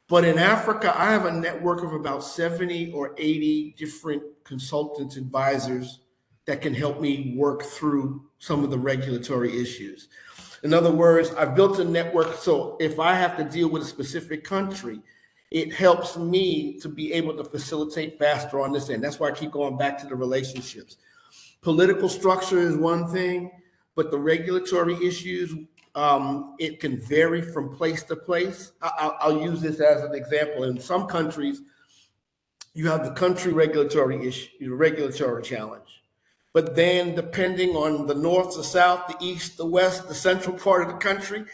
But in Africa, I have a network of about 70 or 80 different consultants, advisors that can help me work through some of the regulatory issues. In other words, I've built a network. So if I have to deal with a specific country, it helps me to be able to facilitate faster on this end. That's why I keep going back to the relationships. Political structure is one thing, but the regulatory issues, it can vary from place to place. I'll use this as an example. In some countries, you have the country regulatory issue, regulatory challenge. But then, depending on the north, the south, the east, the west, the central part of the country,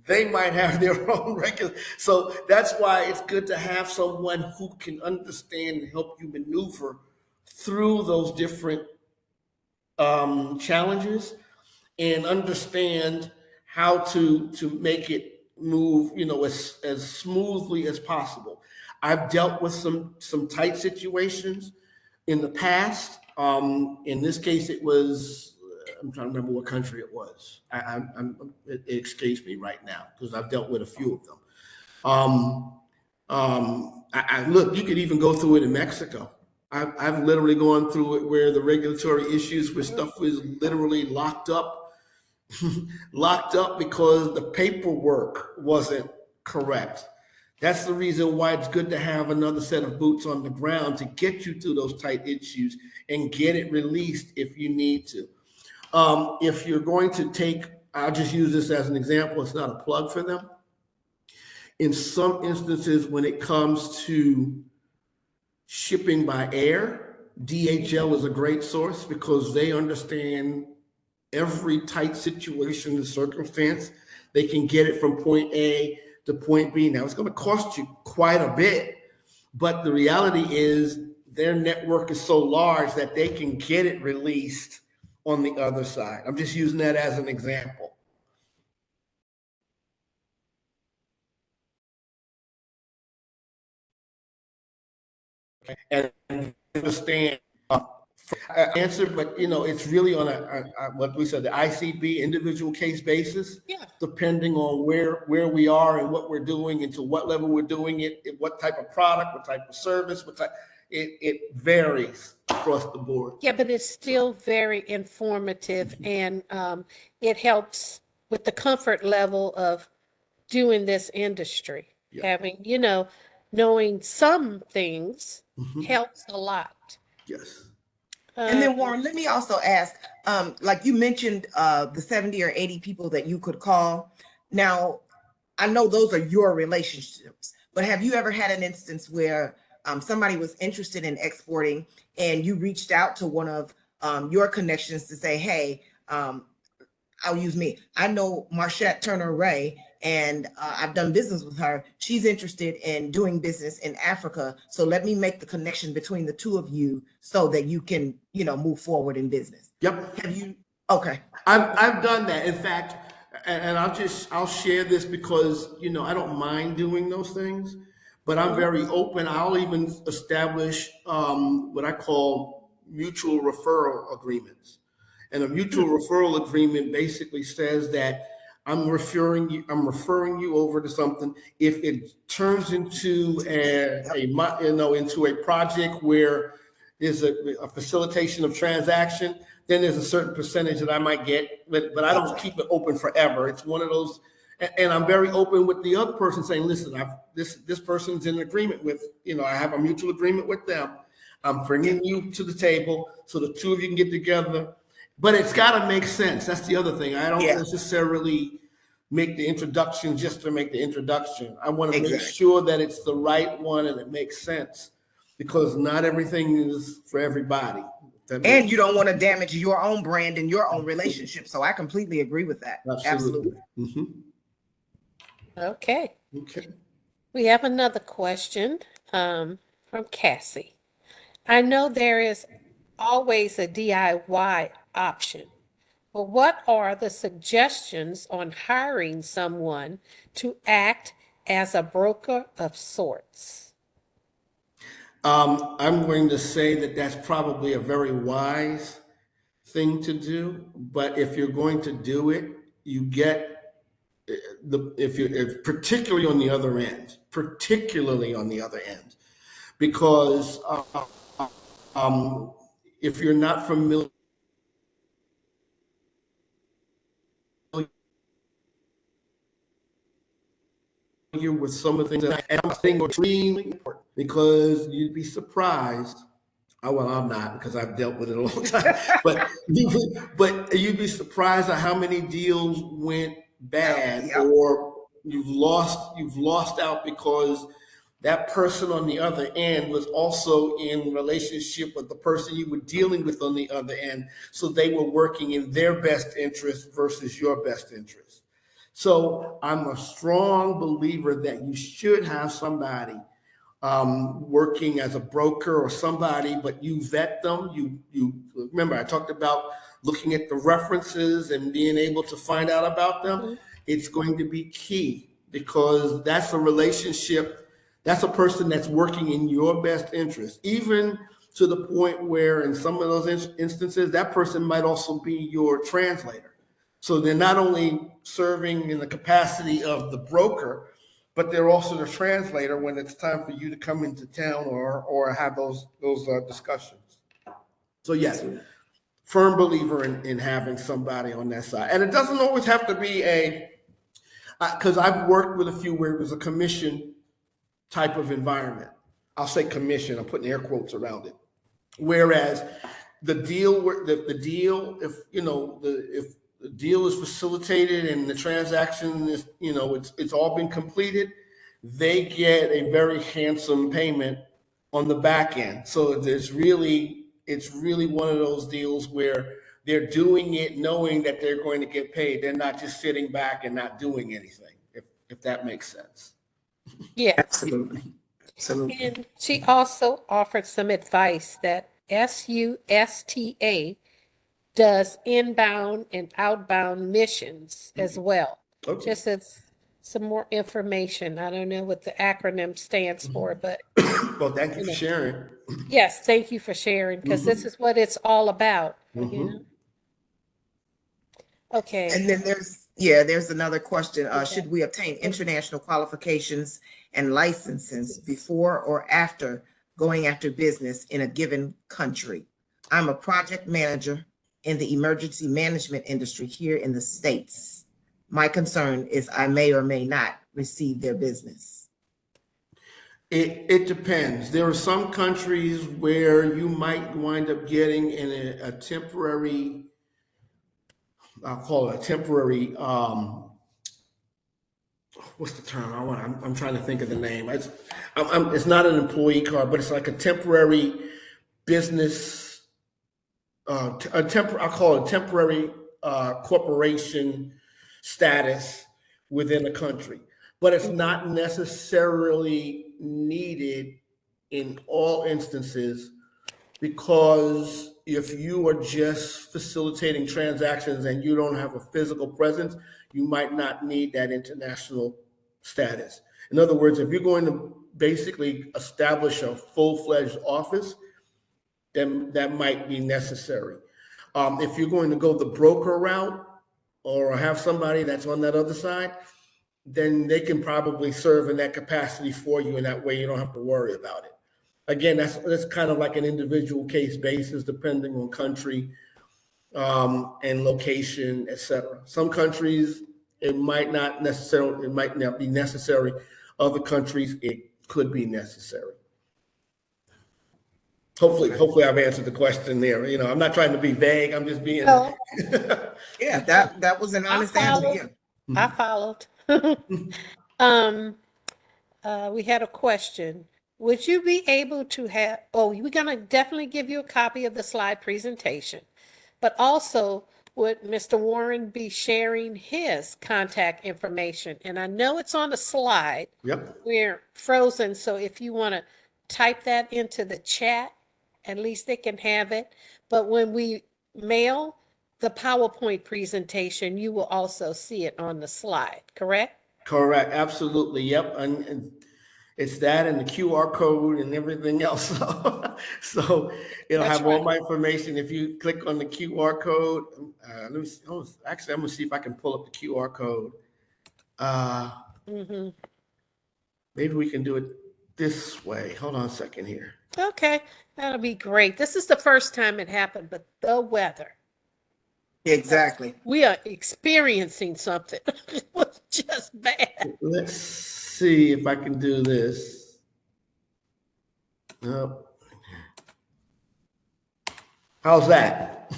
they might have their own regular. So that's why it's good to have someone who can understand and help you maneuver through those different challenges and understand how to make it move, as smoothly as possible. I've dealt with some tight situations in the past. In this case, it was, I'm trying to remember what country it was. It escapes me right now because I've dealt with a few of them. Look, you could even go through it in Mexico. I've literally gone through it where the regulatory issues where stuff was literally locked up, locked up because the paperwork wasn't correct. That's the reason why it's good to have another set of boots on the ground to get you through those tight issues and get it released if you need to. If you're going to take, I'll just use this as an example, it's not a plug for them. In some instances, when it comes to shipping by air, DHL is a great source because they understand every tight situation and circumstance. They can get it from point A to point B. Now, it's going to cost you quite a bit, but the reality is their network is so large that they can get it released on the other side. I'm just using that as an example. And understand answer, but it's really on what we said, the ICB individual case basis, Yeah. depending on where we are and what we're doing and to what level we're doing it, what type of product, what type of service, what type, it varies across the board. Yeah, but it's still very informative and it helps with the comfort level of doing this industry. Yeah. Having, knowing some things helps a lot. Yes. And then Warren, let me also ask, like you mentioned, the 70 or 80 people that you could call. Now, I know those are your relationships, but have you ever had an instance where somebody was interested in exporting and you reached out to one of your connections to say, hey, I'll use me. I know Marchette Turner Ray, and I've done business with her. She's interested in doing business in Africa. So let me make the connection between the two of you so that you can, move forward in business. Yep. Have you? Okay. I've done that. In fact, and I'll share this because I don't mind doing those things, but I'm very open. I'll even establish what I call mutual referral agreements. And a mutual referral agreement basically says that I'm referring you over to something. If it turns into into a project where there's a facilitation of transaction, then there's a certain percentage that I might get, but I don't keep it open forever. It's one of those, and I'm very open with the other person saying, listen, this person's in agreement with, I have a mutual agreement with them. I'm bringing you to the table so the two of you can get together. But it's got to make sense. That's the other thing. I don't necessarily make the introduction just to make the introduction. I want to make sure that it's the right one and it makes sense because not everything is for everybody. And you don't want to damage your own brand and your own relationship. So I completely agree with that. Absolutely. Mm-hmm. Okay. Okay. We have another question from Cassie. I know there is always a DIY option, but what are the suggestions on hiring someone to act as a broker of sorts? I'm going to say that that's probably a very wise thing to do, but if you're going to do it, you get if particularly on the other end, because um, if you're not familiar with some of the things that I'm saying are extremely important, because you'd be surprised. Oh, well, I'm not, because I've dealt with it a long time. But you'd be surprised at how many deals went bad, Yep. or you've lost out because that person on the other end was also in relationship with the person you were dealing with on the other end. So they were working in their best interest versus your best interest. So I'm a strong believer that you should have somebody working as a broker or somebody, but you vet them. You remember I talked about looking at the references and being able to find out about them. Mhm. It's going to be key, because that's a relationship. That's a person that's working in your best interest, even to the point where in some of those instances, that person might also be your translator. So they're not only serving in the capacity of the broker, but they're also the translator when it's time for you to come into town or have those discussions. So yes, firm believer in having somebody on that side, and it doesn't always have to be because I've worked with a few where it was a commission type of environment. I'll say commission. I'm putting air quotes around it. Whereas the deal, if if the deal is facilitated and the transaction is, it's all been completed, they get a very handsome payment on the back end. So it's really one of those deals where they're doing it knowing that they're going to get paid. They're not just sitting back and not doing anything, if that makes sense. Yes. Absolutely. Absolutely. And she also offered some advice that SUSTA does inbound and outbound missions as well. Okay. Just as some more information. I don't know what the acronym stands for, but Well, thank you you for know, sharing. yes, thank you for sharing, because this is what it's all about, Okay. And then there's another question. Okay. Should we obtain international qualifications and licenses before or after going after business in a given country? I'm a project manager in the emergency management industry here in the States. My concern is I may or may not receive their business. It depends. There are some countries where you might wind up getting in a temporary, I'll call it a temporary, what's the term? I'm trying to think of the name. It's not an employee card, but it's like a temporary business, I'll call it temporary corporation status within a country. But it's not necessarily needed in all instances, because if you are just facilitating transactions and you don't have a physical presence, you might not need that international status. In other words, if you're going to basically establish a full-fledged office, then that might be necessary. If you're going to go the broker route or have somebody that's on that other side, then they can probably serve in that capacity for you, and that way you don't have to worry about it. Again, that's kind of like an individual case basis, depending on country and location, etc. Some countries it might not be necessary. Other countries it could be necessary. Hopefully I've answered the question there. I'm not trying to be vague. I'm just being. So Yeah, that was an I honest answer. followed. Yeah. I followed. Um, we had a question. Would you be able to we're going to definitely give you a copy of the slide presentation, but also, would Mr. Warren be sharing his contact information? And I know it's on the slide. Yep. We're frozen, so if you want to type that into the chat, at least they can have it. But when we mail the PowerPoint presentation, you will also see it on the slide, correct? Correct. Absolutely. Yep. And it's that and the QR code and everything else. So it'll That's have all right. my information. If you click on the QR code, let me see. Actually, I'm gonna see if I can pull up the QR code. Mm-hmm. Maybe we can do it this way. Hold on a second here. Okay, that'll be great. This is the first time it happened, but the weather. Exactly. We are experiencing something. It was just bad. Let's see if I can do this. No. How's that?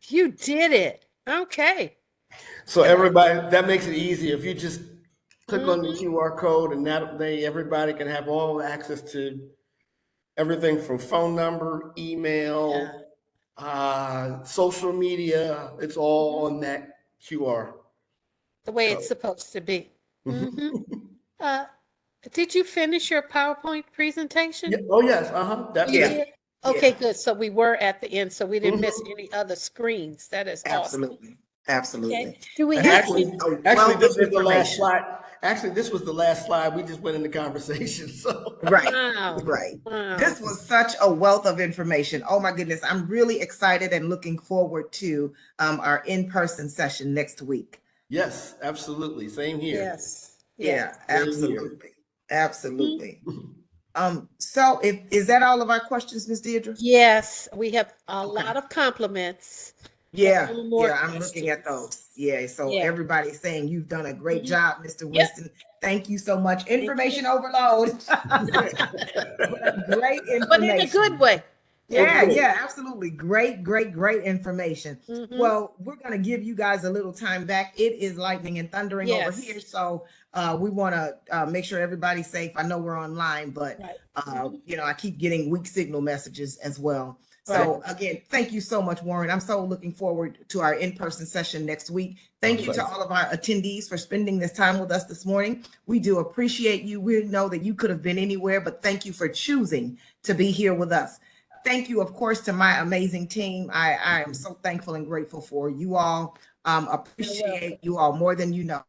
You did it. Okay. So everybody, that makes it easier. If you just click on the Mhm. QR code and everybody can have all access to everything from phone number, email, social media. It's all on that QR. The way it's code. supposed to be. Mhm. Uh, did you finish your PowerPoint presentation? Yeah. Oh, yes. That, You Yeah. did? Okay, good. So we were at the end, so we didn't miss Mhm. any other screens. That is awesome. Absolutely. Absolutely. Okay. Do we And have actually, any? actually, Wealth this of was the last information. slide. Actually, this was the last slide. We just went into conversation. So Right. Wow. Right. Wow. This was such a wealth of information. Oh my goodness. I'm really excited and looking forward to our in-person session next week. yes, absolutely. Same here. Yes. Yeah, Same here. absolutely. Absolutely. So is that all of our questions, Ms. Deidre? Yes, we have a Okay. lot of compliments. Yeah, No more yeah, I'm looking at questions. those. Yeah, so Yeah. everybody's saying you've done a great Mhm. job, Mr. Yep. Winston. Thank you so much. Information overload. Great information. But in a good way. Yeah, Okay. yeah, absolutely. Great, great, great information. Mhm. Well, we're going to give you guys a little time back. It is lightning and thundering over Yes. here. So we want to make sure everybody's safe. I know we're online, but, Right. I keep getting weak signal messages as well. So again, thank you so much, Warren. I'm so looking forward to our in-person session next week. Thank you to all of our attendees for spending this time with us this morning. We do appreciate you. We know that you could have been anywhere, but thank you for choosing to be here with us. Thank you, of course, to my amazing team. I am so thankful and grateful for you all. Appreciate you all more than you know.